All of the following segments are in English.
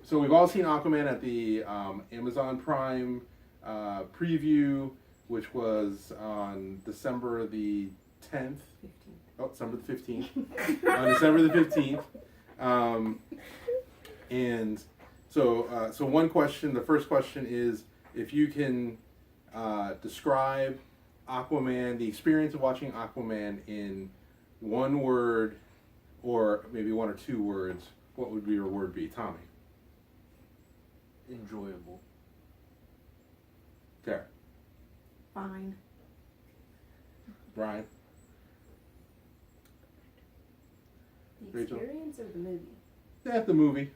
So we've all seen Aquaman at the Amazon Prime preview, which was on December the 10th. 15th. Oh, December the 15th. On December the 15th. And so one question, the first question is, if you can describe Aquaman, the experience of watching Aquaman in one word, or maybe one or two words, what would your word be? Tommy? Enjoyable. Tara? Fine. Brian? The Rachel? experience or the movie? Yeah, the movie.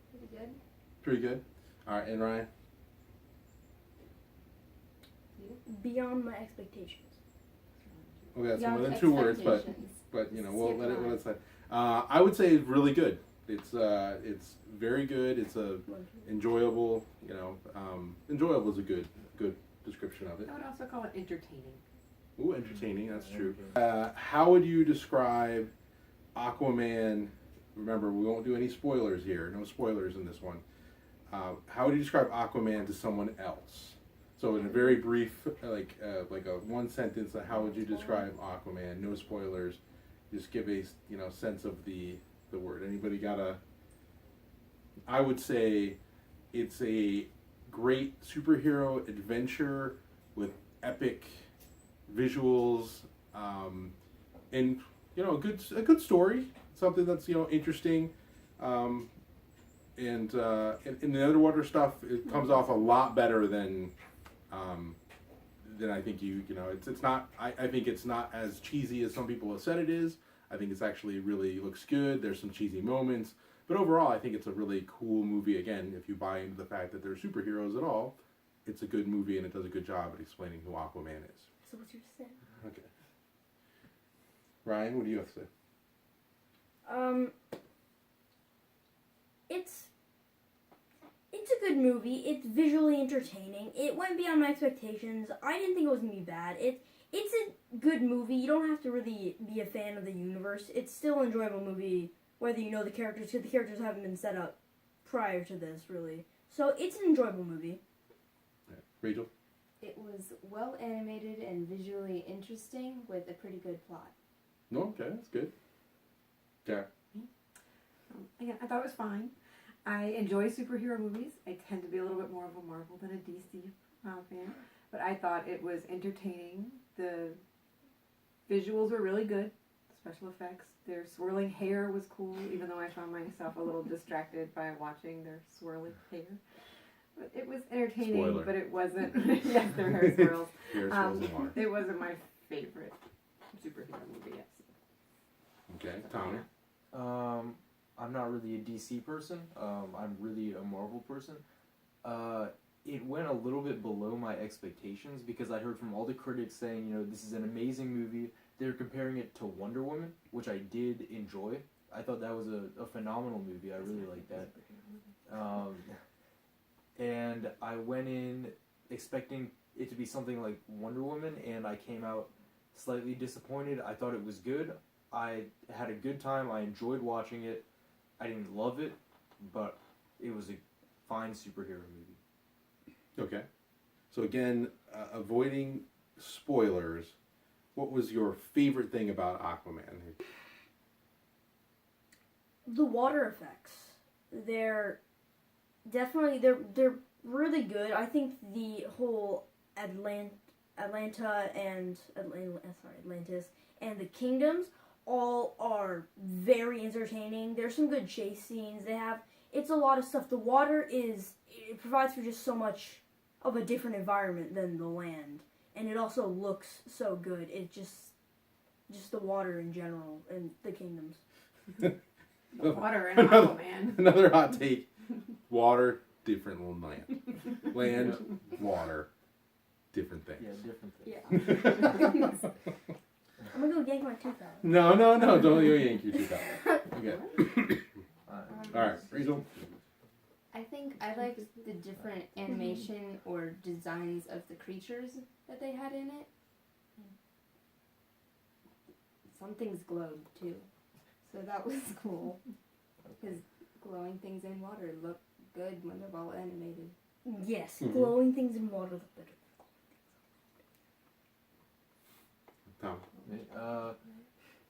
Pretty good. Pretty good. All right, and Ryan? Beyond my expectations. Okay, that's more Beyond than two words, but expectations. we'll Skip let it. on. Let's say. I would say really good. It's very good. It's enjoyable. Enjoyable is a good description of it. I would also call it entertaining. Ooh, entertaining. That's true. How would you describe Aquaman? Remember, we won't do any spoilers here. No spoilers in this one. How would you describe Aquaman to someone else? So, in a very brief, like a one sentence, how would you describe Aquaman? No spoilers. Just give a sense of the word. Anybody got a? I would say it's a great superhero adventure with epic visuals, and a good story. Something that's interesting. And in the underwater stuff, it comes off a lot better than I think it's not. I think it's not as cheesy as some people have said it is. I think it's actually really looks good. There's some cheesy moments, but overall, I think it's a really cool movie. Again, if you buy into the fact that they're superheroes at all, it's a good movie and it does a good job at explaining who Aquaman is. So what's your say? Okay. Ryan, what do you have to say? It's a good movie. It's visually entertaining. It went beyond my expectations. I didn't think it was gonna be bad. It's a good movie. You don't have to really be a fan of the universe. It's still an enjoyable movie, whether you know the characters, because the characters haven't been set up prior to this, really. So it's an enjoyable movie. Right. Rachel? It was well animated and visually interesting with a pretty good plot. No, okay, that's good. Tara? Again, I thought it was fine. I enjoy superhero movies. I tend to be a little bit more of a Marvel than a DC fan. But I thought it was entertaining. The visuals were really good. Special effects. Their swirling hair was cool, even though I found myself a little distracted by watching their swirling hair. But it was entertaining, Spoiler. but it wasn't. Yes, their hair swirls. Hair swirls in water. It wasn't my favorite superhero movie yet. Okay, Tommy? I'm not really a DC person. I'm really a Marvel person. It went a little bit below my expectations because I heard from all the critics saying, this is an amazing movie. They're comparing it to Wonder Woman, which I did enjoy. I thought that was a phenomenal movie. I really liked that. And I went in expecting it to be something like Wonder Woman, and I came out slightly disappointed. I thought it was good. I had a good time. I enjoyed watching it. I didn't love it, but it was a fine superhero movie. Okay. So again, avoiding spoilers, what was your favorite thing about Aquaman? The water effects. They're really good. I think the whole Atlantis and the kingdoms all are very entertaining. There's some good chase scenes. It's a lot of stuff. The water it provides for just so much of a different environment than the land, and it also looks so good. It just the water in general and the kingdoms. The water and Aquaman. Another hot take. Water, different than land. Land, water, different things. Yeah, different things. Yeah. I'm gonna go yank my tooth out. No, don't go yank your tooth out. Okay. Alright, Rachel? I think I liked the different animation or designs of the creatures that they had in it. Some things glowed too, so that was cool. Because glowing things in water look good when they're well animated. Yes, Mhm. glowing things in water look better. Tom.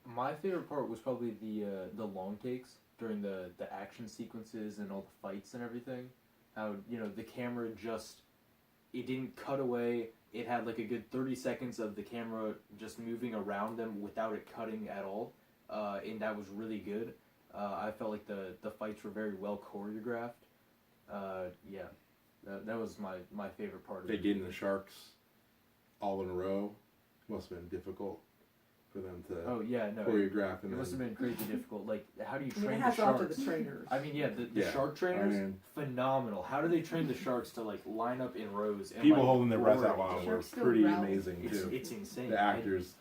My favorite part was probably the long takes during the action sequences and all the fights and everything. How, you know, the camera just, it didn't cut away. It had like a good 30 seconds of the camera just moving around them without it cutting at all, and that was really good. I felt like the fights were very well choreographed. Yeah, that was my favorite part of They it. getting the sharks all in a row must have been difficult for them to Oh yeah, no, choreograph. And it must have then, been crazy difficult. Like, how do you I mean, train it the has off to sharks? the trainers. I mean, yeah, the Yeah, shark trainers, I mean- phenomenal. How do they train the sharks to like line up in rows? And, people like, holding their breath roar out at loud each were other? Sharks still pretty growl. amazing too. It's insane. The actors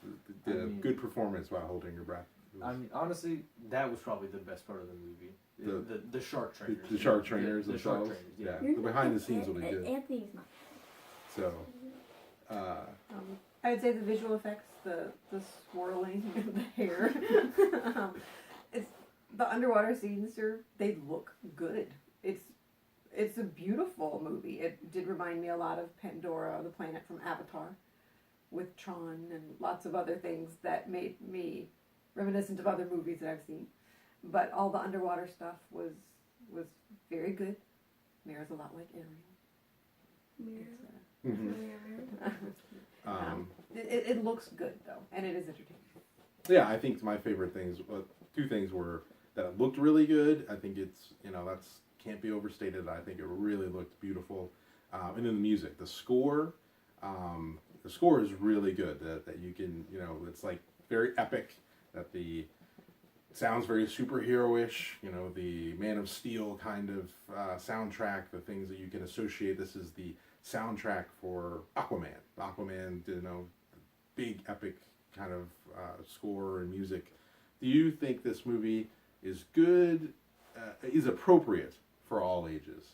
did I a mean- good performance while holding your breath. It was- I mean, honestly, that was probably the best part of the movie. The shark trainers. the shark trainers The shark themselves. trainers, yeah. The behind the scenes will be good. Anthony's not. So, I would say the visual effects, the swirling of the hair. It's the underwater scenes they look good. It's a beautiful movie. It did remind me a lot of Pandora, the planet from Avatar, with Tron and lots of other things that made me reminiscent of other movies that I've seen. But all the underwater stuff was very good. Mira's a lot like Ariel. It's, mhm. it looks good though, and it is entertaining. Yeah, I think my favorite things, two things were that it looked really good. I think it's, that's can't be overstated. I think it really looked beautiful. And then the music, the score is really good. That you can, it's like very epic. That the sounds very superhero-ish. The Man of Steel kind of soundtrack. The things that you can associate. This is the soundtrack for Aquaman. Aquaman, big epic kind of score and music. Do you think this movie is good, is appropriate for all ages?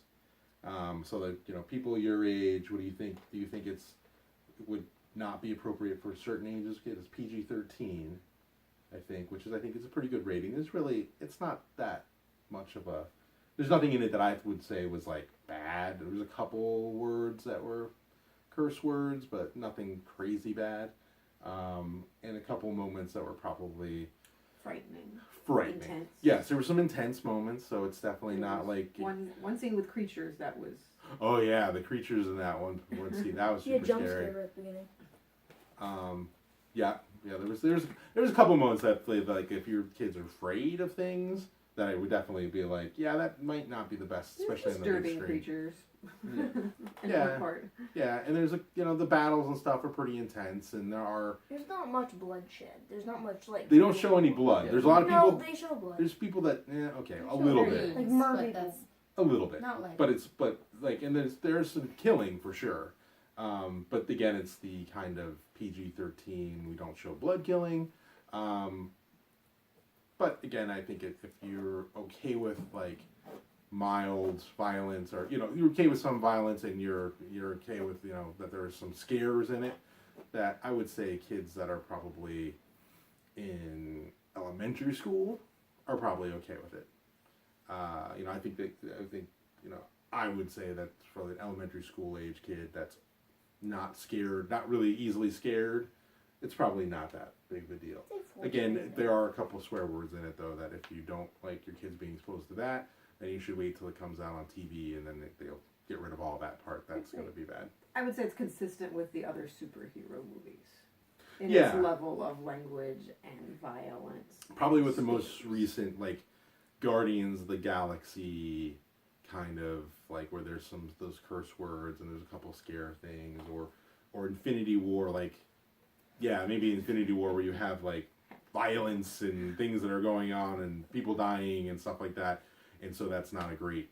So that, people your age, what do you think? Do you think it would not be appropriate for certain ages? It's PG-13, I think, which is, I think, is a pretty good rating. It's not that much of a, there's nothing in it that I would say was like bad. There was a couple words that were curse words, but nothing crazy bad. And a couple moments that were probably Frightening. frightening. Intense. Yes, there were some intense moments, so it's definitely There not was like. one scene with creatures that was. Oh yeah, the creatures in that one scene that was Yeah, super jump scary. scare at the beginning. Yeah. There was a couple moments that played like if your kids are afraid of things, that I would definitely be like, yeah, that might not be the best, especially in the big Disturbing screen. creatures. Yeah. In Yeah. one part. Yeah, and there's the battles and stuff are pretty intense, and There's not much bloodshed. There's not much like. they don't show any blood. Yeah. There's a lot of No, people. they show blood. There's people that okay, a Show little their bit, Like names, mer but people. that's a little bit. not like. But and there's some killing for sure. But again, it's the kind of PG-13. We don't show blood killing. But again, I think if you're okay with like mild violence, or you're okay with some violence, and you're okay with that there are some scares in it, that I would say kids that are probably in elementary school are probably okay with it. I think I would say that for an elementary school age kid that's not scared, not really easily scared, it's probably not that big of a deal. Again, there are a couple swear words in it though that if you don't like your kids being exposed to that, then you should wait till it comes out on TV, and then they'll get rid of all that part. That's going to be bad. I would say it's consistent with the other superhero movies. In Yeah. its level of language and violence. Probably with the and most stakes. recent, like Guardians of the Galaxy, kind of like where there's those curse words and there's a couple scare things, or Infinity War, like maybe Infinity War where you have like violence and things that are going on and people dying and stuff like that, and so that's not a great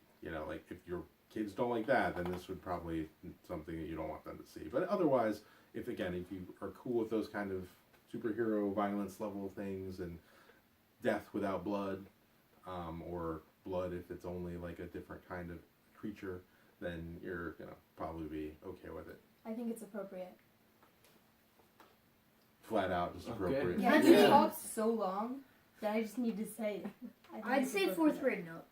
like if your kids don't like that, then this would probably something that you don't want them to see. But otherwise, if you are cool with those kind of superhero violence level things and death without blood, or blood if it's only like a different kind of creature, then you're gonna probably be okay with it. I think it's appropriate. Flat out, just Okay. appropriate. Yeah, I'd you say- talked so long that I just need to say it. I think I'd it's say appropriate. fourth grade note.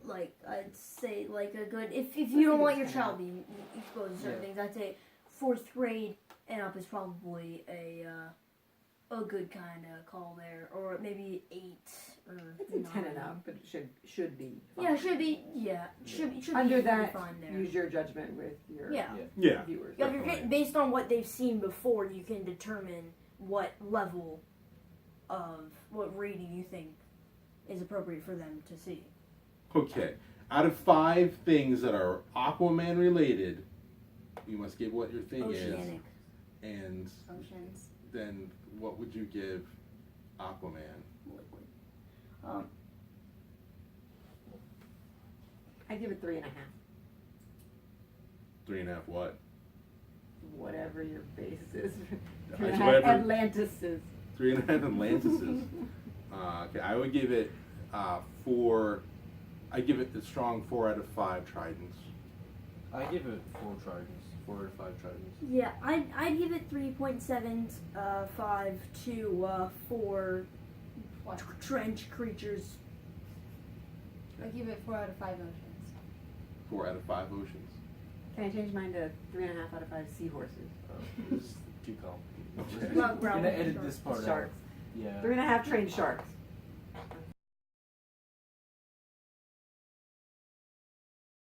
like I'd say like a good if you don't want your child being exposed to certain things, I'd say 4th grade and up is probably a good kind of call there, or maybe 8 or It's a 10 and 9. up, but it should be. Yeah, fine. should Under be that, fine there. use your judgment with your Yeah. Yeah. viewers. Yeah, Definitely. based on what they've seen before, you can determine what level of what rating you think is appropriate for them to see. Okay. Out of 5 things that are Aquaman related, you must give what your thing Oceanic. is, and Oceans. then what would you give Aquaman? Liquid. I give it 3.5. 3.5 what? Whatever your base is. It's 3.5 whatever. Atlantis is. 3.5 Atlantises. Okay, I would give it 4. I give it a strong 4 out of 5 Tridents. I give it 4 tridents, 4 or 5 tridents. Yeah, I'd give it 3.75 to 4 What? trench creatures. I give it 4 out of 5 oceans. 4 out of 5 oceans. Can I change mine to 3.5 out of 5 seahorses? It's too complicated. Okay. Well, I'm gonna edit this part Sharks. out. Yeah. 3.5 trained sharks.